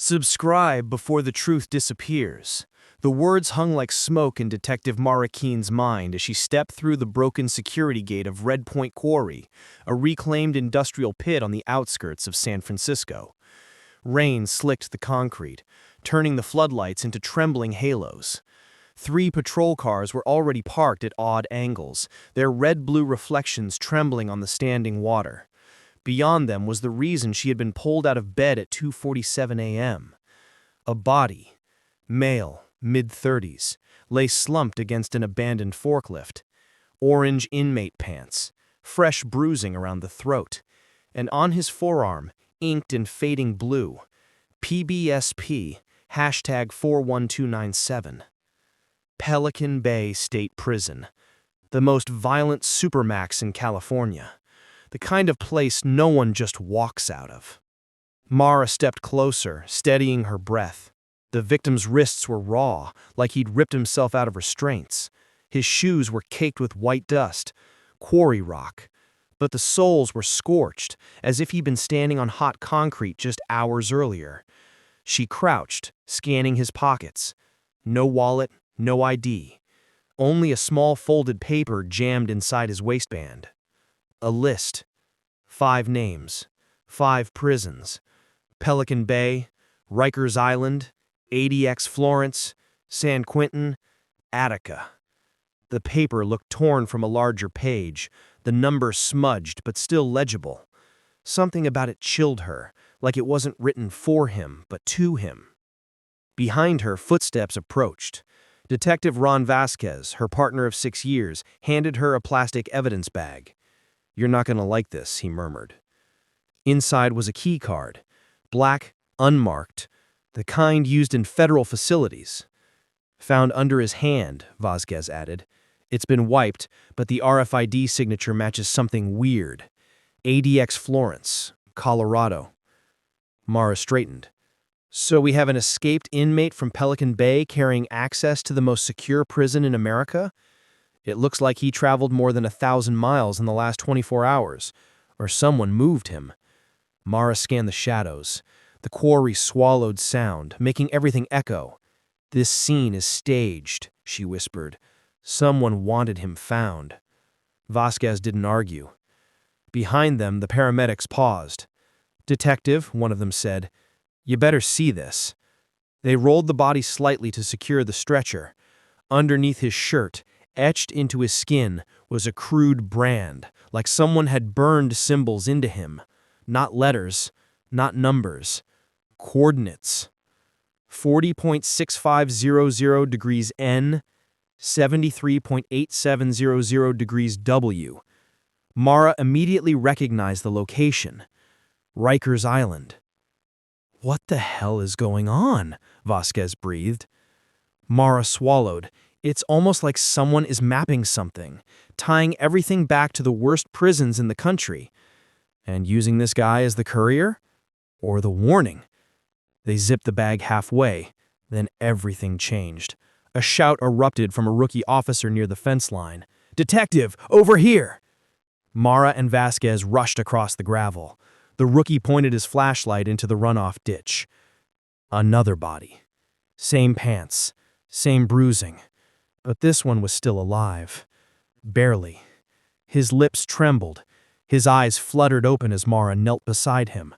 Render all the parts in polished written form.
Subscribe before the truth disappears. The words hung like smoke in Detective Mara Keene's mind as she stepped through the broken security gate of Red Point Quarry, a reclaimed industrial pit on the outskirts of San Francisco. Rain slicked the concrete, turning the floodlights into trembling halos. 3 patrol cars were already parked at odd angles, their red-blue reflections trembling on the standing water. Beyond them was the reason she had been pulled out of bed at 2:47 a.m. A body, male, mid-30s, lay slumped against an abandoned forklift. Orange inmate pants, fresh bruising around the throat, and on his forearm, inked in fading blue, PBSP, #41297. Pelican Bay State Prison, the most violent supermax in California. The kind of place no one just walks out of. Mara stepped closer, steadying her breath. The victim's wrists were raw, like he'd ripped himself out of restraints. His shoes were caked with white dust, quarry rock, but the soles were scorched, as if he'd been standing on hot concrete just hours earlier. She crouched, scanning his pockets. No wallet, no ID. Only a small folded paper jammed inside his waistband. A list. 5 names. 5 prisons. Pelican Bay, Rikers Island, ADX Florence, San Quentin, Attica. The paper looked torn from a larger page, the number smudged but still legible. Something about it chilled her, like it wasn't written for him, but to him. Behind her, footsteps approached. Detective Ron Vasquez, her partner of 6 years, handed her a plastic evidence bag. "You're not going to like this," he murmured. Inside was a key card, black, unmarked, the kind used in federal facilities. "Found under his hand," Vasquez added. "It's been wiped, but the RFID signature matches something weird. ADX Florence, Colorado." Mara straightened. "So we have an escaped inmate from Pelican Bay carrying access to the most secure prison in America? It looks like he traveled more than 1,000 miles in the last 24 hours, or someone moved him." Mara scanned the shadows. The quarry swallowed sound, making everything echo. "This scene is staged," she whispered. "Someone wanted him found." Vasquez didn't argue. Behind them, the paramedics paused. "Detective," one of them said, "you better see this." They rolled the body slightly to secure the stretcher. Underneath his shirt, etched into his skin, was a crude brand, like someone had burned symbols into him. Not letters, not numbers. Coordinates. 40.6500 degrees N, 73.8700 degrees W. Mara immediately recognized the location. Rikers Island. "What the hell is going on?" Vasquez breathed. Mara swallowed. It's almost like someone is mapping something, tying everything back to the worst prisons in the country. And using this guy as the courier? Or the warning? They zipped the bag halfway, then everything changed. A shout erupted from a rookie officer near the fence line. "Detective, over here!" Mara and Vasquez rushed across the gravel. The rookie pointed his flashlight into the runoff ditch. Another body. Same pants, same bruising. But this one was still alive. Barely. His lips trembled. His eyes fluttered open as Mara knelt beside him.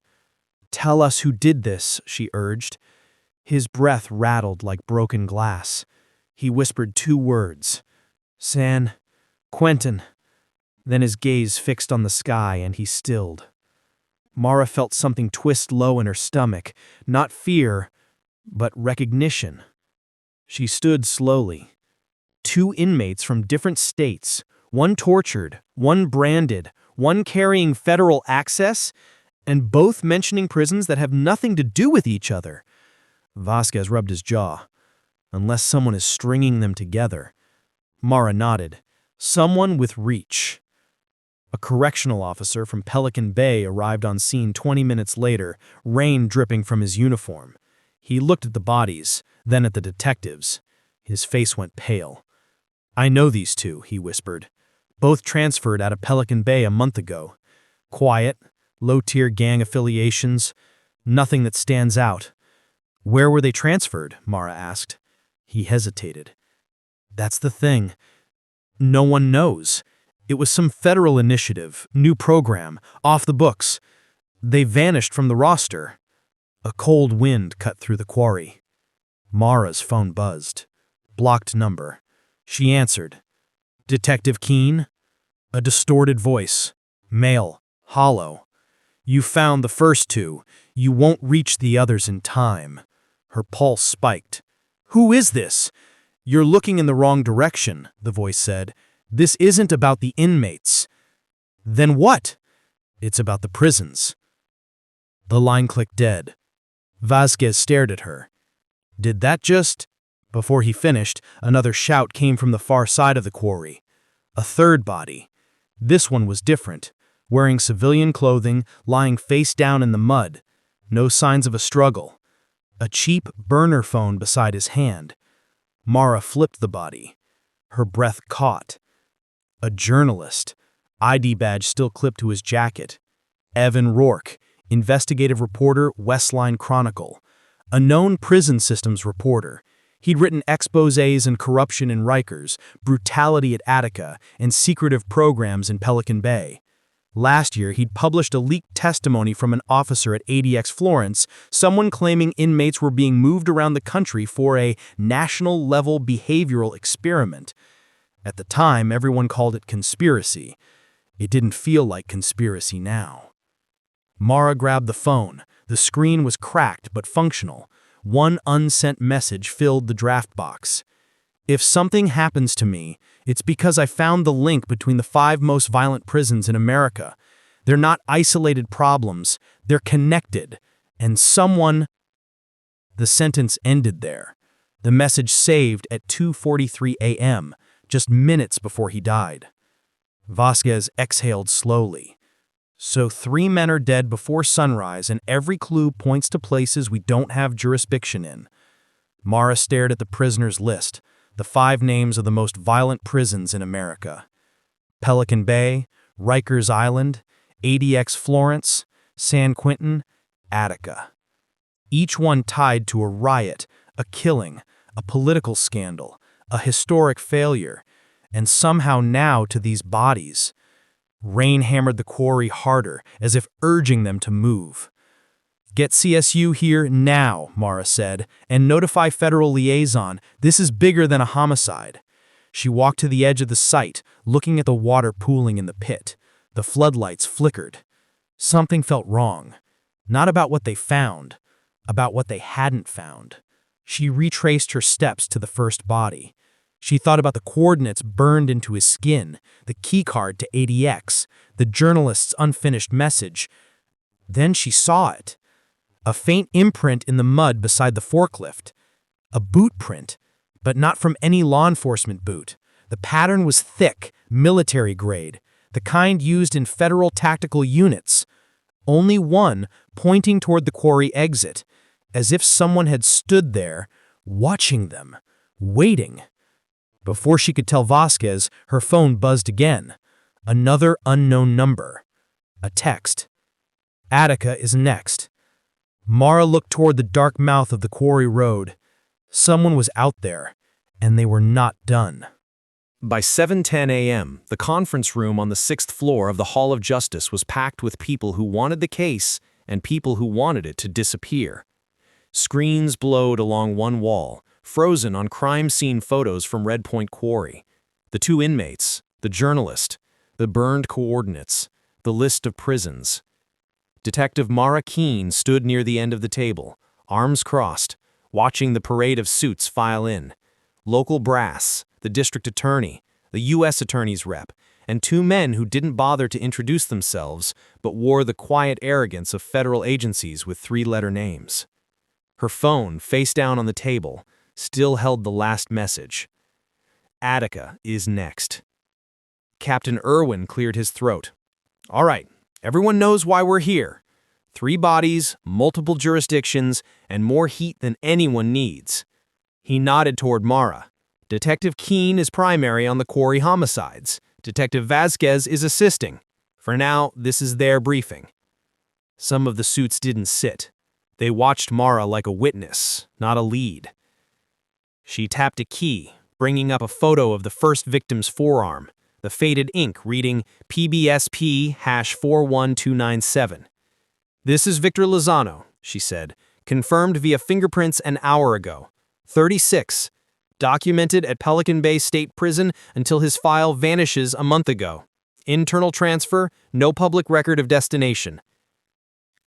"Tell us who did this," she urged. His breath rattled like broken glass. He whispered 2 words. "San Quentin." Then his gaze fixed on the sky and he stilled. Mara felt something twist low in her stomach, not fear, but recognition. She stood slowly. 2 inmates from different states, one tortured, one branded, one carrying federal access, and both mentioning prisons that have nothing to do with each other. Vasquez rubbed his jaw. Unless someone is stringing them together. Mara nodded. Someone with reach. A correctional officer from Pelican Bay arrived on scene 20 minutes later, rain dripping from his uniform. He looked at the bodies, then at the detectives. His face went pale. "I know these 2, he whispered. "Both transferred out of Pelican Bay a month ago. Quiet, low-tier gang affiliations, nothing that stands out. Where were they transferred? Mara asked. He hesitated. That's the thing. No one knows. It was some federal initiative, new program, off the books. They vanished from the roster. A cold wind cut through the quarry. Mara's phone buzzed. Blocked number. She answered. Detective Keene? A distorted voice. Male. Hollow. You found the first two. You won't reach the others in time. Her pulse spiked. Who is this? You're looking in the wrong direction, the voice said. This isn't about the inmates. Then what? It's about the prisons. The line clicked dead. Vasquez stared at her. Did that just... Before he finished, another shout came from the far side of the quarry. A third body. This one was different, wearing civilian clothing, lying face down in the mud. No signs of a struggle. A cheap burner phone beside his hand. Mara flipped the body. Her breath caught. A journalist. ID badge still clipped to his jacket. Evan Rourke, investigative reporter, Westline Chronicle. A known prison systems reporter. He'd written exposés on corruption in Rikers, brutality at Attica, and secretive programs in Pelican Bay. Last year, he'd published a leaked testimony from an officer at ADX Florence, someone claiming inmates were being moved around the country for a national-level behavioral experiment. At the time, everyone called it conspiracy. It didn't feel like conspiracy now. Mara grabbed the phone. The screen was cracked but functional. One unsent message filled the draft box. If something happens to me, it's because I found the link between the 5 most violent prisons in America. They're not isolated problems, they're connected. And someone... The sentence ended there. The message saved at 2:43 a.m., just minutes before he died. Vasquez exhaled slowly. So 3 men are dead before sunrise, and every clue points to places we don't have jurisdiction in. Mara stared at the prisoners' list, the 5 names of the most violent prisons in America. Pelican Bay, Rikers Island, ADX Florence, San Quentin, Attica. Each one tied to a riot, a killing, a political scandal, a historic failure, and somehow now to these bodies. Rain hammered the quarry harder, as if urging them to move. Get CSU here now, Mara said, and notify federal liaison. This is bigger than a homicide. She walked to the edge of the site, looking at the water pooling in the pit. The floodlights flickered. Something felt wrong. Not about what they found, about what they hadn't found. She retraced her steps to the first body. She thought about the coordinates burned into his skin, the keycard to ADX, the journalist's unfinished message. Then she saw it. A faint imprint in the mud beside the forklift. A boot print, but not from any law enforcement boot. The pattern was thick, military grade, the kind used in federal tactical units. Only one pointing toward the quarry exit, as if someone had stood there, watching them, waiting. Before she could tell Vasquez, her phone buzzed again. Another unknown number. A text. Attica is next. Mara looked toward the dark mouth of the quarry road. Someone was out there, and they were not done. By 7:10 a.m., the conference room on the 6th floor of the Hall of Justice was packed with people who wanted the case and people who wanted it to disappear. Screens glowed along one wall, frozen on crime scene photos from Red Point Quarry. The 2 inmates, the journalist, the burned coordinates, the list of prisons. Detective Mara Keene stood near the end of the table, arms crossed, watching the parade of suits file in. Local brass, the district attorney, the U.S. attorney's rep, and 2 men who didn't bother to introduce themselves but wore the quiet arrogance of federal agencies with 3-letter names. Her phone, face down on the table, still held the last message. Attica is next. Captain Irwin cleared his throat. All right, everyone knows why we're here. 3 bodies, multiple jurisdictions, and more heat than anyone needs. He nodded toward Mara. Detective Keene is primary on the quarry homicides. Detective Vasquez is assisting. For now, this is their briefing. Some of the suits didn't sit. They watched Mara like a witness, not a lead. She tapped a key, bringing up a photo of the first victim's forearm, the faded ink reading PBSP-41297. "This is Victor Lozano," she said, "confirmed via fingerprints an hour ago. 36. Documented at Pelican Bay State Prison until his file vanishes a month ago. Internal transfer, no public record of destination."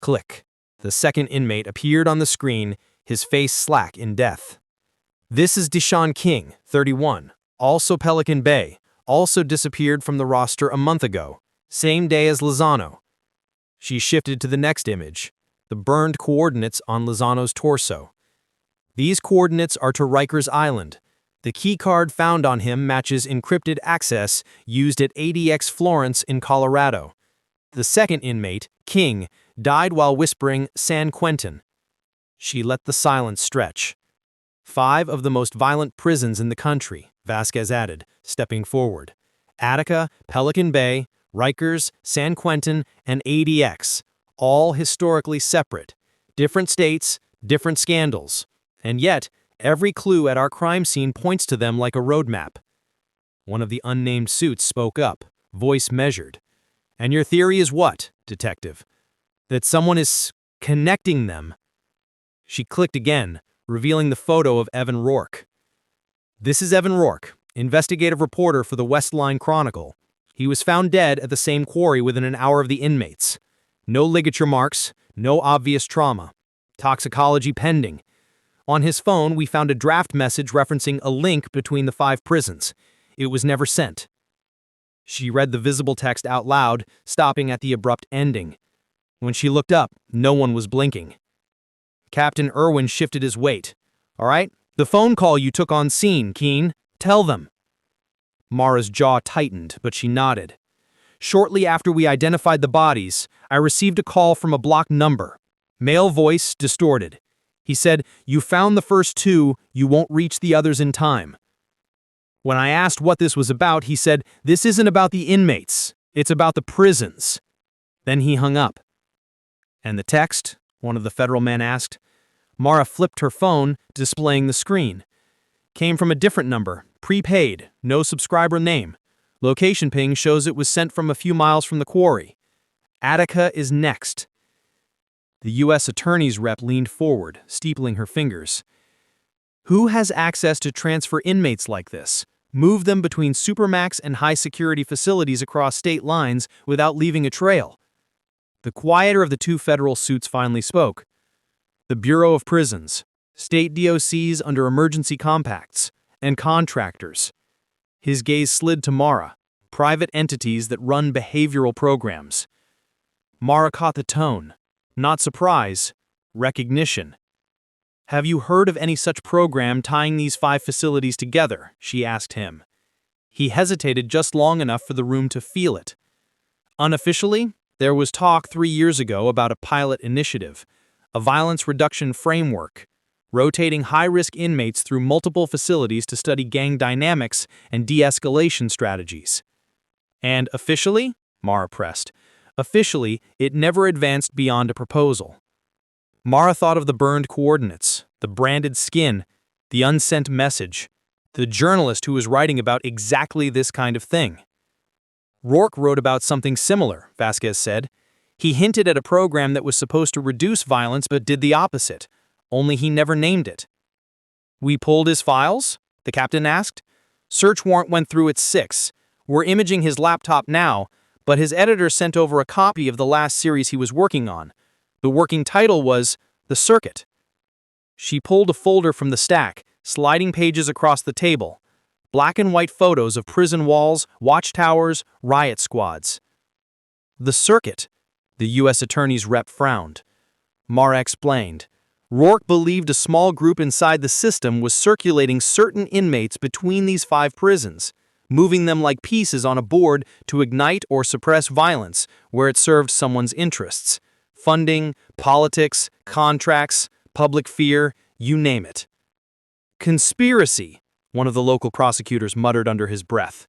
Click. The second inmate appeared on the screen, his face slack in death. "This is Deshaun King, 31, also Pelican Bay, also disappeared from the roster a month ago, same day as Lozano." She shifted to the next image, the burned coordinates on Lozano's torso. "These coordinates are to Rikers Island. The keycard found on him matches encrypted access used at ADX Florence in Colorado. The second inmate, King, died while whispering San Quentin." She let the silence stretch. 5 of the most violent prisons in the country, Vasquez added, stepping forward. Attica, Pelican Bay, Rikers, San Quentin, and ADX, all historically separate. Different states, different scandals. And yet, every clue at our crime scene points to them like a roadmap. One of the unnamed suits spoke up, voice measured. "And your theory is what, detective? That someone is connecting them?" She clicked again, revealing the photo of Evan Rourke. "This is Evan Rourke, investigative reporter for the West Line Chronicle. He was found dead at the same quarry within an hour of the inmates. No ligature marks, no obvious trauma. Toxicology pending. On his phone, we found a draft message referencing a link between the 5 prisons. It was never sent." She read the visible text out loud, stopping at the abrupt ending. When she looked up, no one was blinking. Captain Irwin shifted his weight. "All right, the phone call you took on scene, Keen. Tell them." Mara's jaw tightened, but she nodded. "Shortly after we identified the bodies, I received a call from a blocked number. Male voice, distorted. He said, 'You found the first 2, you won't reach the others in time.' When I asked what this was about, he said, 'This isn't about the inmates, it's about the prisons.' Then he hung up." "And the text?" one of the federal men asked. Mara flipped her phone, displaying the screen. "Came from a different number, prepaid, no subscriber name. Location ping shows it was sent from a few miles from the quarry. Attica is next." The U.S. Attorney's rep leaned forward, steepling her fingers. "Who has access to transfer inmates like this? Move them between supermax and high-security facilities across state lines without leaving a trail?" The quieter of the 2 federal suits finally spoke. "The Bureau of Prisons, state DOCs under emergency compacts, and contractors." His gaze slid to Mara, private entities that run behavioral programs. Mara caught the tone. Not surprise, recognition. "Have you heard of any such program tying these 5 facilities together?" she asked him. He hesitated just long enough for the room to feel it. "Unofficially, there was talk 3 years ago about a pilot initiative, a violence reduction framework, rotating high-risk inmates through multiple facilities to study gang dynamics and de-escalation strategies." "And officially?" Mara pressed. "Officially, it never advanced beyond a proposal." Mara thought of the burned coordinates, the branded skin, the unsent message, the journalist who was writing about exactly this kind of thing. "Rourke wrote about something similar," Vasquez said. "He hinted at a program that was supposed to reduce violence but did the opposite, only he never named it." "We pulled his files?" the captain asked. "Search warrant went through at 6. We're imaging his laptop now, but his editor sent over a copy of the last series he was working on. The working title was The Circuit." She pulled a folder from the stack, sliding pages across the table. Black and white photos of prison walls, watchtowers, riot squads. "The Circuit," the U.S. Attorney's rep frowned. Mara explained. "Rourke believed a small group inside the system was circulating certain inmates between these 5 prisons, moving them like pieces on a board to ignite or suppress violence where it served someone's interests. Funding, politics, contracts, public fear, you name it." "Conspiracy," one of the local prosecutors muttered under his breath.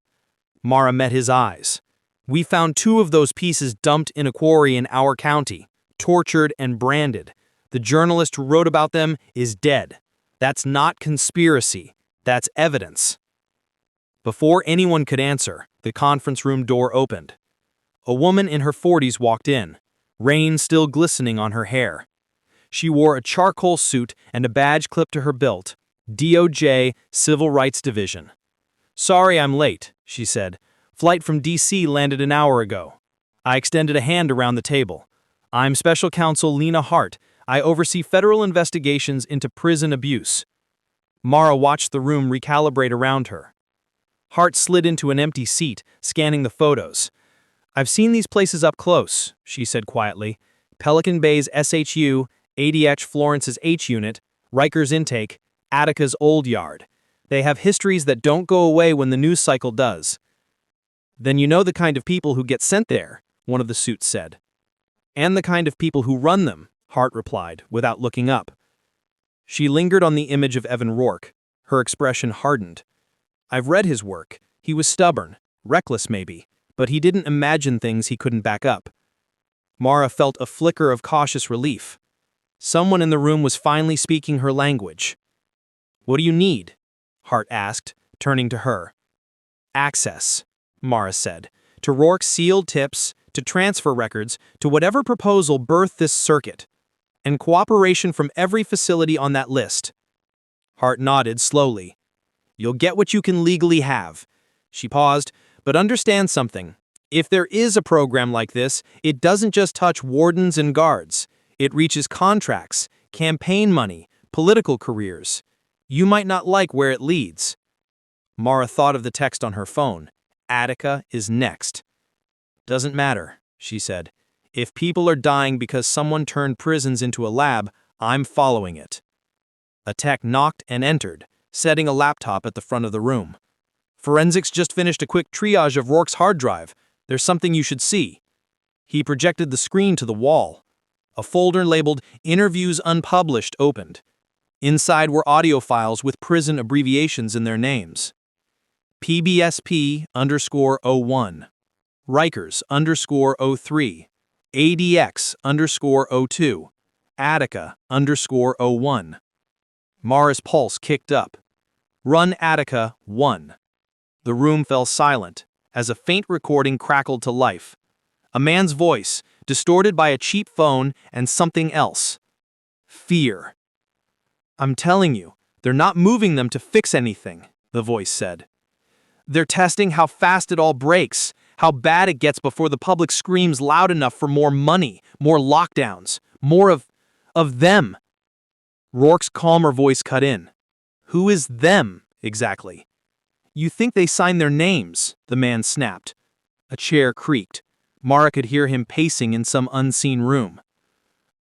Mara met his eyes. "We found 2 of those pieces dumped in a quarry in our county, tortured and branded. The journalist who wrote about them is dead. That's not conspiracy. That's evidence. Before anyone could answer, the conference room door opened. A woman in her 40s walked in, rain still glistening on her hair. She wore a charcoal suit and a badge clipped to her belt, DOJ Civil Rights Division. "Sorry I'm late," she said. "Flight from D.C. landed an hour ago." I extended a hand around the table. "I'm Special Counsel Lena Hart. I oversee federal investigations into prison abuse." Mara watched the room recalibrate around her. Hart slid into an empty seat, scanning the photos. "I've seen these places up close," she said quietly. "Pelican Bay's SHU, ADX Florence's H Unit, Rikers Intake, Attica's Old Yard. They have histories that don't go away when the news cycle does." "Then you know the kind of people who get sent there," one of the suits said. "And the kind of people who run them," Hart replied, without looking up. She lingered on the image of Evan Rourke. Her expression hardened. "I've read his work. He was stubborn, reckless maybe, but he didn't imagine things he couldn't back up." Mara felt a flicker of cautious relief. Someone in the room was finally speaking her language. "What do you need?" Hart asked, turning to her. "Access," Mara said, "to Rourke's sealed tips, to transfer records, to whatever proposal birthed this circuit, and cooperation from every facility on that list." Hart nodded slowly. "You'll get what you can legally have." She paused, "But understand something. If there is a program like this, it doesn't just touch wardens and guards. It reaches contracts, campaign money, political careers. You might not like where it leads." Mara thought of the text on her phone. "Attica is next." "Doesn't matter," she said. "If people are dying because someone turned prisons into a lab, I'm following it." A tech knocked and entered, setting a laptop at the front of the room. "Forensics just finished a quick triage of Rourke's hard drive. There's something you should see." He projected the screen to the wall. A folder labeled Interviews Unpublished opened. Inside were audio files with prison abbreviations in their names. PBSP_01, Rikers_03, ADX_02, Attica_01. Mara's pulse kicked up. "Run Attica 1. The room fell silent as a faint recording crackled to life. A man's voice, distorted by a cheap phone and something else. Fear. "I'm telling you, they're not moving them to fix anything," the voice said. "They're testing how fast it all breaks, how bad it gets before the public screams loud enough for more money, more lockdowns, more of them." Rourke's calmer voice cut in. "Who is them, exactly?" "You think they signed their names," the man snapped. A chair creaked. Mara could hear him pacing in some unseen room.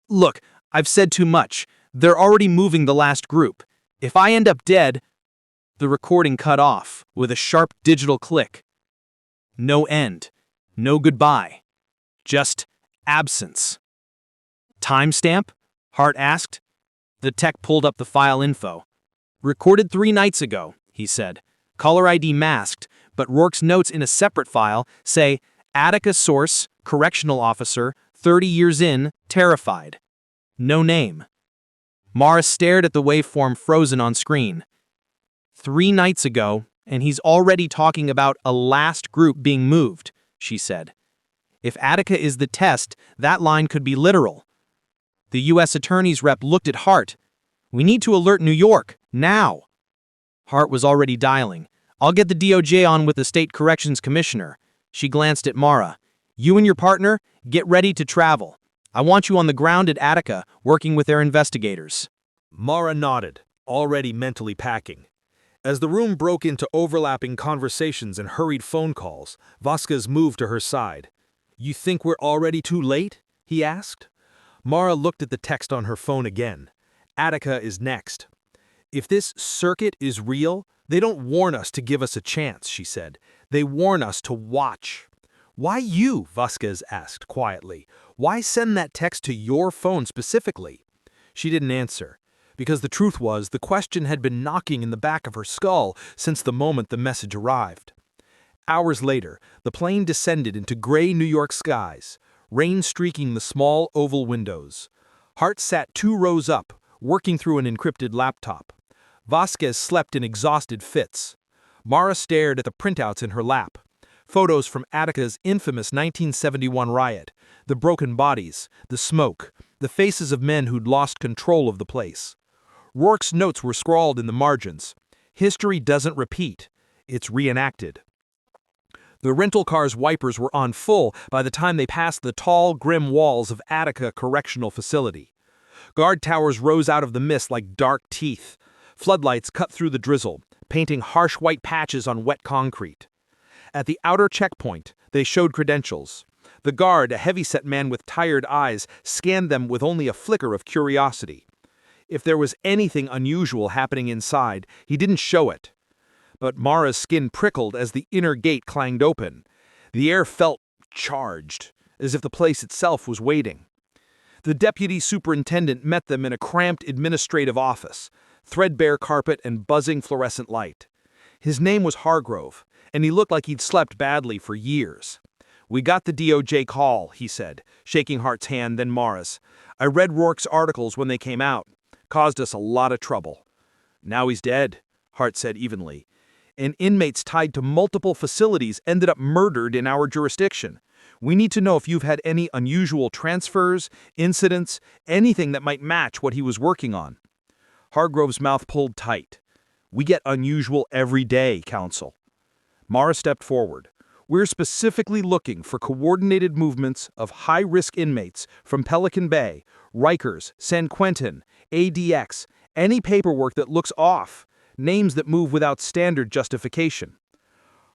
"Look, I've said too much. They're already moving the last group. If I end up dead—" The recording cut off with a sharp digital click. No end. No goodbye. Just absence. "Timestamp?" Hart asked. The tech pulled up the file info. "Recorded 3 nights ago," he said. "Caller ID masked, but Rourke's notes in a separate file say, Attica source, correctional officer, 30 years in, terrified. No name." Mara stared at the waveform frozen on screen. 3 nights ago, and he's already talking about a last group being moved, she said. If Attica is the test, that line could be literal. The U.S. Attorney's rep looked at Hart. "We need to alert New York, now." Hart was already dialing. "I'll get the DOJ on with the State Corrections Commissioner." She glanced at Mara. "You and your partner, get ready to travel. I want you on the ground at Attica, working with their investigators." Mara nodded, already mentally packing. As the room broke into overlapping conversations and hurried phone calls, Vasquez moved to her side. "You think we're already too late?" he asked. Mara looked at the text on her phone again. "Attica is next." "If this circuit is real, they don't warn us to give us a chance," she said. "They warn us to watch." "Why you?" Vasquez asked quietly. "Why send that text to your phone specifically?" She didn't answer, because the truth was the question had been knocking in the back of her skull since the moment the message arrived. Hours later, the plane descended into gray New York skies, rain streaking the small oval windows. Hart sat 2 rows up, working through an encrypted laptop. Vasquez slept in exhausted fits. Mara stared at the printouts in her lap. Photos from Attica's infamous 1971 riot, the broken bodies, the smoke, the faces of men who'd lost control of the place. Rourke's notes were scrawled in the margins. History doesn't repeat, it's reenacted. The rental car's wipers were on full by the time they passed the tall, grim walls of Attica Correctional Facility. Guard towers rose out of the mist like dark teeth. Floodlights cut through the drizzle, painting harsh white patches on wet concrete. At the outer checkpoint, they showed credentials. The guard, a heavy-set man with tired eyes, scanned them with only a flicker of curiosity. If there was anything unusual happening inside, he didn't show it. But Mara's skin prickled as the inner gate clanged open. The air felt charged, as if the place itself was waiting. The deputy superintendent met them in a cramped administrative office, threadbare carpet and buzzing fluorescent light. His name was Hargrove, and he looked like he'd slept badly for years. "We got the DOJ call," he said, shaking Hart's hand, then Mara's. "I read Rourke's articles when they came out. Caused us a lot of trouble." "Now he's dead," Hart said evenly. "And inmates tied to multiple facilities ended up murdered in our jurisdiction. We need to know if you've had any unusual transfers, incidents, anything that might match what he was working on." Hargrove's mouth pulled tight. "We get unusual every day, counsel." Mara stepped forward. "We're specifically looking for coordinated movements of high-risk inmates from Pelican Bay, Rikers, San Quentin, ADX, any paperwork that looks off, names that move without standard justification."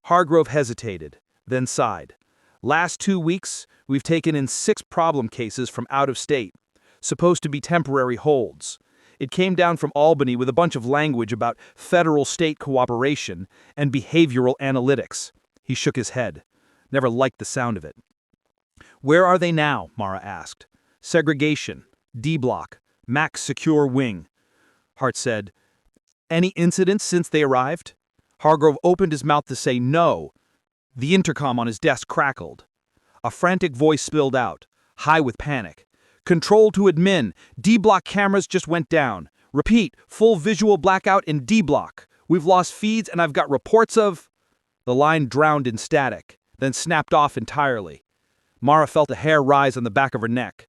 Hargrove hesitated, then sighed. "Last 2 weeks, we've taken in 6 problem cases from out of state, supposed to be temporary holds. It came down from Albany with a bunch of language about federal-state cooperation and behavioral analytics." He shook his head. Never liked the sound of it. "Where are they now?" Mara asked. "Segregation, D-block, max secure wing." Hart said, "Any incidents since they arrived?" Hargrove opened his mouth to say no. The intercom on his desk crackled. A frantic voice spilled out, high with panic. "Control to admin. D-block cameras just went down. Repeat, full visual blackout in D-block. We've lost feeds and I've got reports of—" The line drowned in static, then snapped off entirely. Mara felt a hair rise on the back of her neck.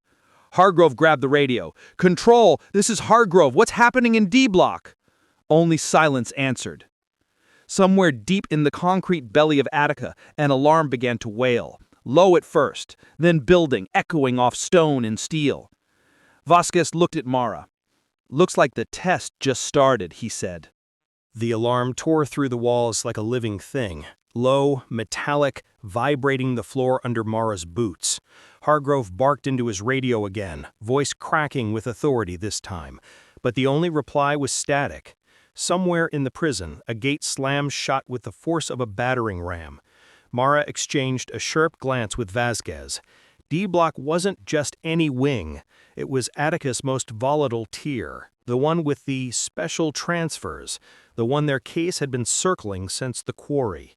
Hargrove grabbed the radio. "Control, this is Hargrove. What's happening in D-block?" Only silence answered. Somewhere deep in the concrete belly of Attica, an alarm began to wail, low at first, then building, echoing off stone and steel. Vasquez looked at Mara. "Looks like the test just started," he said. The alarm tore through the walls like a living thing, low, metallic, vibrating the floor under Mara's boots. Hargrove barked into his radio again, voice cracking with authority this time, but the only reply was static. Somewhere in the prison, a gate slammed shut with the force of a battering ram. Mara exchanged a sharp glance with Vasquez. D-block wasn't just any wing. It was Attica's most volatile tier, the one with the special transfers, the one their case had been circling since the quarry.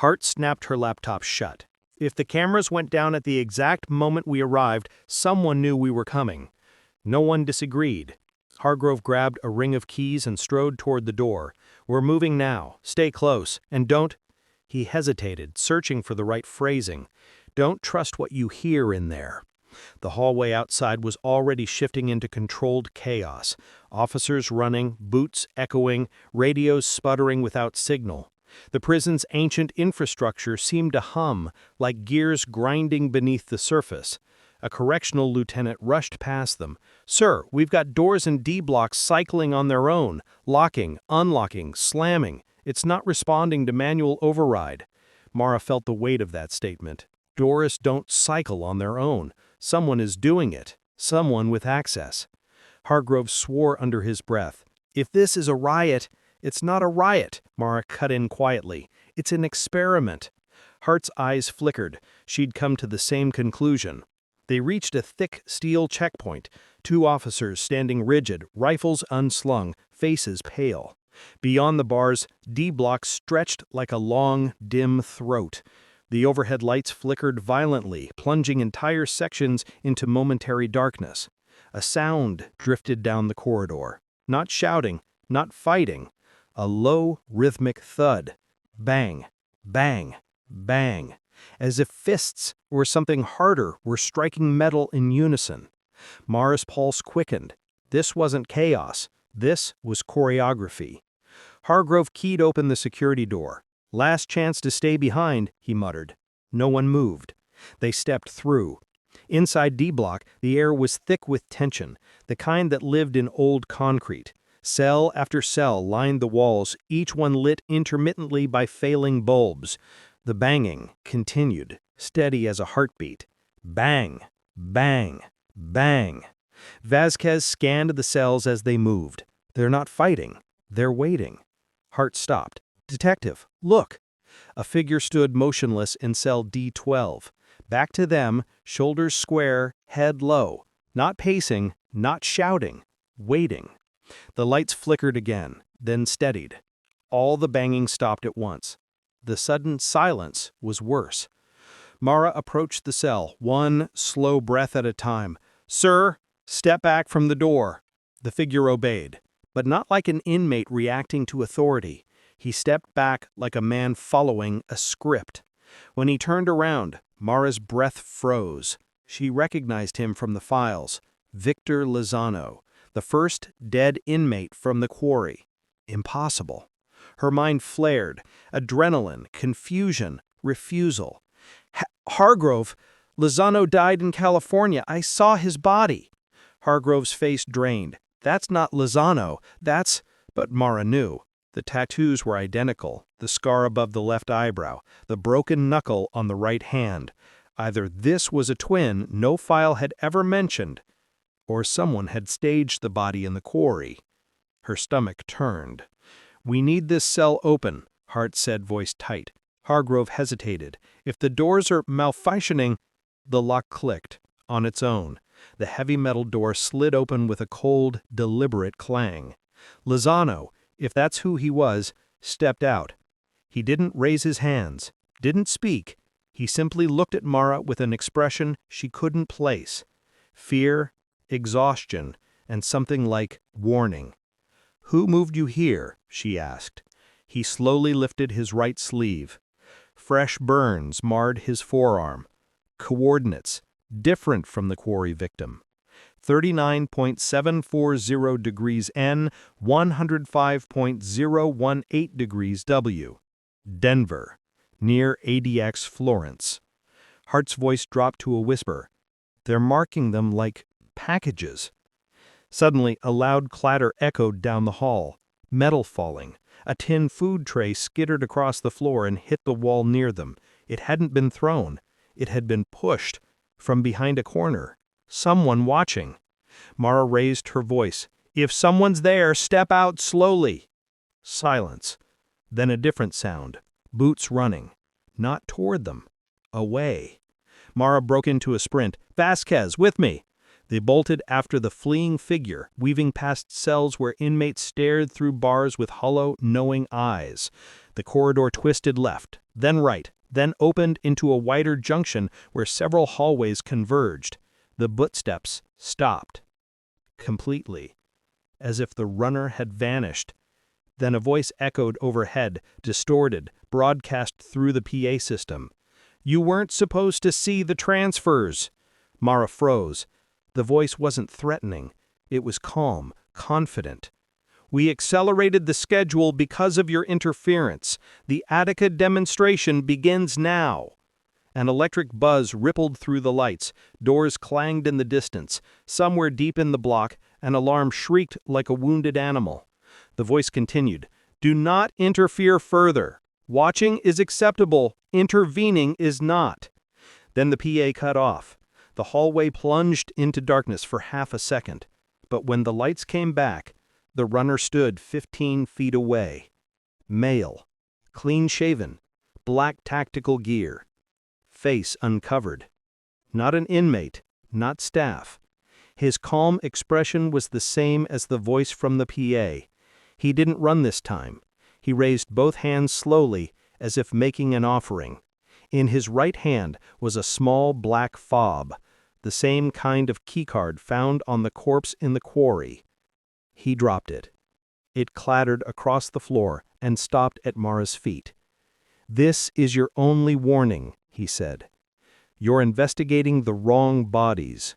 Hart snapped her laptop shut. If the cameras went down at the exact moment we arrived, someone knew we were coming. No one disagreed. Hargrove grabbed a ring of keys and strode toward the door. "We're moving now. Stay close. And don't—" He hesitated, searching for the right phrasing. "Don't trust what you hear in there." The hallway outside was already shifting into controlled chaos. Officers running, boots echoing, radios sputtering without signal. The prison's ancient infrastructure seemed to hum, like gears grinding beneath the surface. A correctional lieutenant rushed past them. "Sir, we've got doors in D-blocks cycling on their own, locking, unlocking, slamming. It's not responding to manual override." Mara felt the weight of that statement. Doors don't cycle on their own. Someone is doing it. Someone with access. Hargrove swore under his breath. "If this is a riot—" "It's not a riot," Mara cut in quietly. "It's an experiment." Hart's eyes flickered. She'd come to the same conclusion. They reached a thick steel checkpoint, 2 officers standing rigid, rifles unslung, faces pale. Beyond the bars, D-block stretched like a long, dim throat. The overhead lights flickered violently, plunging entire sections into momentary darkness. A sound drifted down the corridor. Not shouting, not fighting. A low, rhythmic thud. Bang, bang, bang. As if fists or something harder were striking metal in unison. Mara's pulse quickened. This wasn't chaos. This was choreography. Hargrove keyed open the security door. "Last chance to stay behind," he muttered. No one moved. They stepped through. Inside D Block, the air was thick with tension, the kind that lived in old concrete. Cell after cell lined the walls, each one lit intermittently by failing bulbs. The banging continued, steady as a heartbeat. Bang, bang, bang. Vasquez scanned the cells as they moved. They're not fighting. They're waiting. Hart stopped. "Detective, look!" A figure stood motionless in cell D12. Back to them, shoulders square, head low. Not pacing, not shouting. Waiting. The lights flickered again, then steadied. All the banging stopped at once. The sudden silence was worse. Mara approached the cell, one slow breath at a time. "Sir, step back from the door." The figure obeyed, but not like an inmate reacting to authority. He stepped back like a man following a script. When he turned around, Mara's breath froze. She recognized him from the files. Victor Lozano, the first dead inmate from the quarry. Impossible. Her mind flared. Adrenaline, confusion, refusal. "Hargrove, Lozano died in California. I saw his body." Hargrove's face drained. "That's not Lozano. That's—" But Mara knew. The tattoos were identical, the scar above the left eyebrow, the broken knuckle on the right hand. Either this was a twin no file had ever mentioned, or someone had staged the body in the quarry. Her stomach turned. "We need this cell open," Hart said, voice tight. Hargrove hesitated. "If the doors are malfunctioning—" The lock clicked, on its own. The heavy metal door slid open with a cold, deliberate clang. Lozano, if that's who he was, stepped out. He didn't raise his hands, didn't speak. He simply looked at Mara with an expression she couldn't place. Fear, exhaustion, and something like warning. "Who moved you here?" she asked. He slowly lifted his right sleeve. Fresh burns marred his forearm. Coordinates, different from the quarry victim. 39.740 degrees N, 105.018 degrees W. Denver, near ADX Florence. Hart's voice dropped to a whisper. "They're marking them like packages." Suddenly, a loud clatter echoed down the hall. Metal falling. A tin food tray skittered across the floor and hit the wall near them. It hadn't been thrown. It had been pushed from behind a corner. Someone watching. Mara raised her voice. "If someone's there, step out slowly." Silence. Then a different sound. Boots running. Not toward them. Away. Mara broke into a sprint. "Vasquez, with me!" They bolted after the fleeing figure, weaving past cells where inmates stared through bars with hollow, knowing eyes. The corridor twisted left, then right, then opened into a wider junction where several hallways converged. The footsteps stopped. Completely. As if the runner had vanished. Then a voice echoed overhead, distorted, broadcast through the PA system. "You weren't supposed to see the transfers." Mara froze. The voice wasn't threatening. It was calm, confident. "We accelerated the schedule because of your interference. The Attica demonstration begins now." An electric buzz rippled through the lights. Doors clanged in the distance. Somewhere deep in the block, an alarm shrieked like a wounded animal. The voice continued. "Do not interfere further. Watching is acceptable. Intervening is not." Then the PA cut off. The hallway plunged into darkness for half a second. But when the lights came back, the runner stood 15 feet away. Male. Clean-shaven. Black tactical gear. Face uncovered. Not an inmate, not staff. His calm expression was the same as the voice from the PA. He didn't run this time. He raised both hands slowly, as if making an offering. In his right hand was a small black fob. the same kind of keycard found on the corpse in the quarry. He dropped it. It clattered across the floor and stopped at Mara's feet. "This is your only warning," he said. "You're investigating the wrong bodies."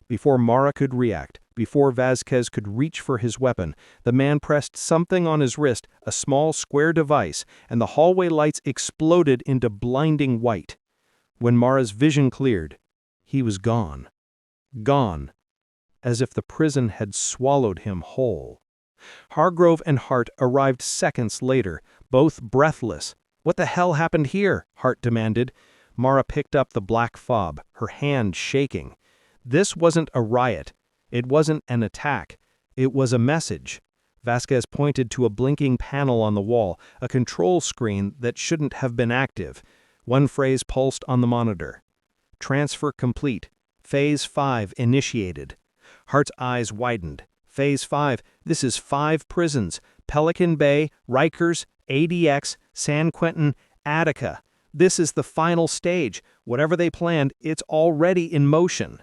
Before Mara could react, before Vasquez could reach for his weapon, the man pressed something on his wrist, a small square device, and the hallway lights exploded into blinding white. When Mara's vision cleared, he was gone. Gone, as if the prison had swallowed him whole. Hargrove and Hart arrived seconds later, both breathless. "What the hell happened here?" Hart demanded. Mara picked up the black fob, her hand shaking. This wasn't a riot. It wasn't an attack. It was a message. Vasquez pointed to a blinking panel on the wall, a control screen that shouldn't have been active. One phrase pulsed on the monitor. "Transfer complete. Phase 5 initiated." Hart's eyes widened. "Phase 5, this is 5 prisons. Pelican Bay, Rikers, ADX, San Quentin, Attica. This is the final stage. Whatever they planned, it's already in motion."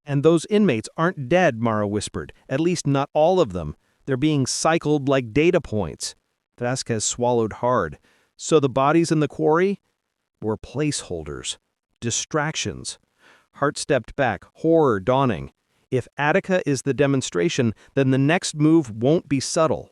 "And those inmates aren't dead," Mara whispered. "At least not all of them. They're being cycled like data points." Vasquez swallowed hard. "So the bodies in the quarry were placeholders. Distractions." Hart stepped back, horror dawning. "If Attica is the demonstration, then the next move won't be subtle."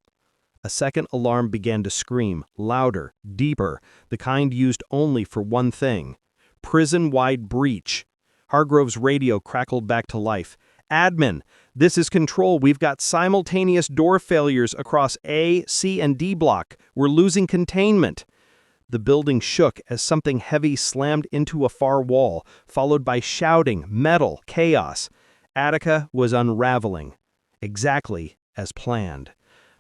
A second alarm began to scream, louder, deeper, the kind used only for one thing. "Prison-wide breach." Hargrove's radio crackled back to life. "Admin, this is Control. We've got simultaneous door failures across A, C, and D block. We're losing containment." The building shook as something heavy slammed into a far wall, followed by shouting, metal, chaos. Attica was unraveling. Exactly as planned.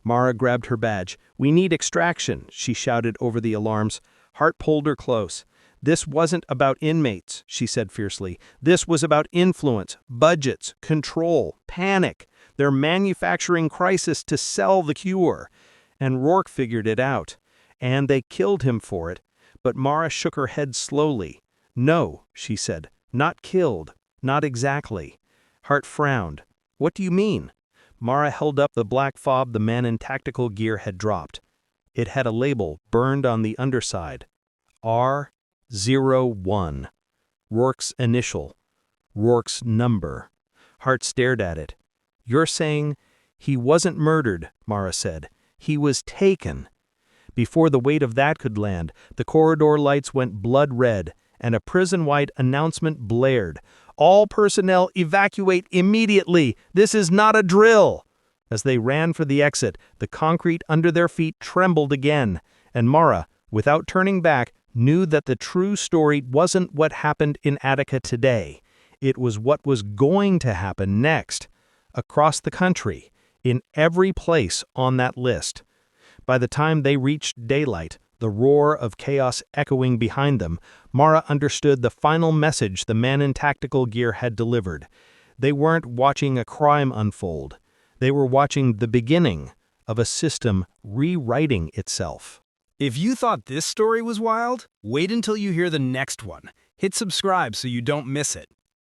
Mara grabbed her badge. "We need extraction," she shouted over the alarms. Hart pulled her close. "This wasn't about inmates," she said fiercely. "This was about influence, budgets, control, panic. They're manufacturing crisis to sell the cure." And Rourke figured it out. And they killed him for it. But Mara shook her head slowly. "No," she said. "Not killed. Not exactly." Hart frowned. "What do you mean?" Mara held up the black fob the man in tactical gear had dropped. It had a label burned on the underside. R01. Rourke's initial. Rourke's number. Hart stared at it. "You're saying—" "He wasn't murdered," Mara said. "He was taken." Before the weight of that could land, the corridor lights went blood red, and a prison-wide announcement blared. "All personnel evacuate immediately! This is not a drill!" As they ran for the exit, the concrete under their feet trembled again, and Mara, without turning back, knew that the true story wasn't what happened in Attica today. It was what was going to happen next, across the country, in every place on that list. By the time they reached daylight, the roar of chaos echoing behind them, Mara understood the final message the man in tactical gear had delivered. They weren't watching a crime unfold. They were watching the beginning of a system rewriting itself. If you thought this story was wild, wait until you hear the next one. Hit subscribe so you don't miss it.